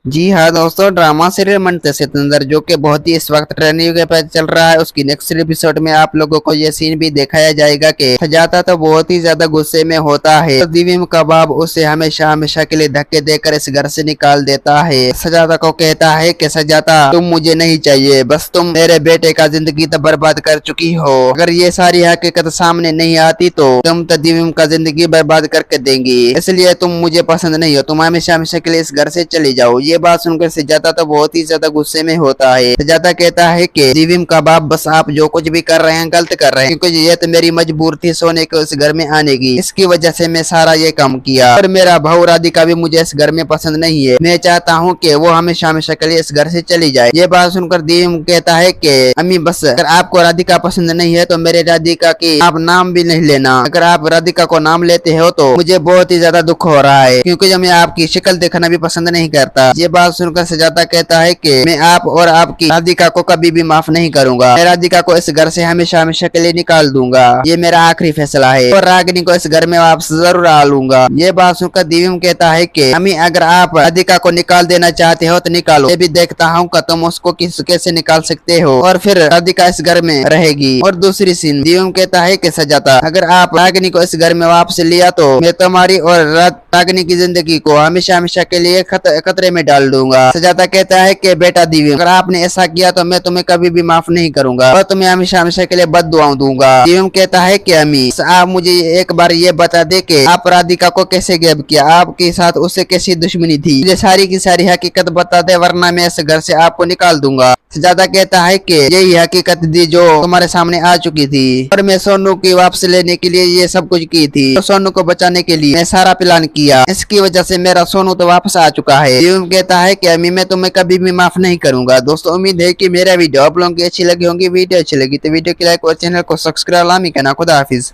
जी हाँ दोस्तों, drama serial मनते सिकंदर जो कि बहुत ही इस वक्त ट्रेंडिंग पे चल रहा है, उसकी नेक्स्ट एपिसोड में आप लोगों को ये सीन भी दिखाया जाएगा कि सजाता तो बहुत ही ज्यादा गुस्से में होता है। तो दिव्यम कबाब उसे हमेशा हमेशा के लिए धक्के देकर इस घर से निकाल देता है। सजाता को कहता है कि सजाता तुम मुझे नहीं चाहिए, बस तुम मेरे बेटे का जिंदगी तो बर्बाद कर चुकी हो। अगर ये सारी हकीकत सामने नहीं आती तो तुम तो दिव्यम का जिंदगी बर्बाद करके देंगी, इसलिए तुम मुझे पसंद नहीं हो, तुम हमेशा हमेशा के लिए इस घर से चले जाओ। ये बात सुनकर सजाता तो बहुत ही ज्यादा गुस्से में होता है। सजाता कहता है कि दिव्यम का बाप, बस आप जो कुछ भी कर रहे हैं गलत कर रहे हैं, क्योंकि ये तो मेरी मजबूर थी सोने को इस घर में आने की, इसकी वजह से मैं सारा ये काम किया। और मेरा भाऊ राधिका भी मुझे इस घर में पसंद नहीं है, मैं चाहता हूँ कि वो हमेशा हमेशा के लिए इस घर से चली जाए। ये बात सुनकर दिव्यम कहता है कि अम्मी बस अगर आपको राधिका पसंद नहीं है तो मेरे राधिका की आप नाम भी नहीं लेना। अगर आप राधिका को नाम लेते हो तो मुझे बहुत ही ज्यादा दुख हो रहा है, क्योंकि मैं आपकी शक्ल देखना भी पसंद नहीं करता। ये बात सुनकर सजाता कहता है कि मैं आप और आपकी राधिका को कभी भी माफ नहीं करूंगा, मैं राधिका को इस घर से हमेशा हमेशा के लिए निकाल दूंगा, ये मेरा आखिरी फैसला है, और रागिनी को इस घर में वापस जरूर आ लूंगा। ये बात सुनकर दिव्यम कहता है कि अम्मी अगर आप राधिका को निकाल देना चाहते हो तो निकालो, मैं भी देखता हूँ कि तुम उसको कैसे निकाल सकते हो, और फिर राधिका इस घर में रहेगी। और दूसरी सीन दिव्यम कहता है कि सजाता अगर आप रागिनी को इस घर में वापस लिया तो मैं तुम्हारी और रागिनी की जिंदगी को हमेशा हमेशा के लिए खतरे में डाल दूंगा। सजाता कहता है कि बेटा दिव्यम अगर आपने ऐसा किया तो मैं तुम्हें कभी भी माफ नहीं करूंगा और तुम्हें हमेशा हमेशा के लिए बद्दुआएं दूंगा। दिव्यम कहता है कि अम्मी आप मुझे एक बार ये बता दे कि आप राधिका को कैसे गिरफ्तार किया, आपके साथ उससे कैसी दुश्मनी थी, मुझे सारी की सारी हकीकत बता दे वरना मैं इस घर से आपको निकाल दूंगा। सजादा कहता है कि यही हकीकत थी जो तुम्हारे सामने आ चुकी थी, और मैं सोनू की वापस लेने के लिए ये सब कुछ की थी, तो सोनू को बचाने के लिए मैं सारा प्लान किया, इसकी वजह से मेरा सोनू तो वापस आ चुका है। दिव्यम कहता है कि अम्मी मैं तुम्हें कभी भी माफ नहीं करूंगा। दोस्तों उम्मीद है कि मेरा वीडियो आप लोगों की अच्छी लगी होगी। वीडियो अच्छी लगी तो वीडियो की लाइक और चैनल को सब्सक्राइब लामी कहना। खुदा हाफिज।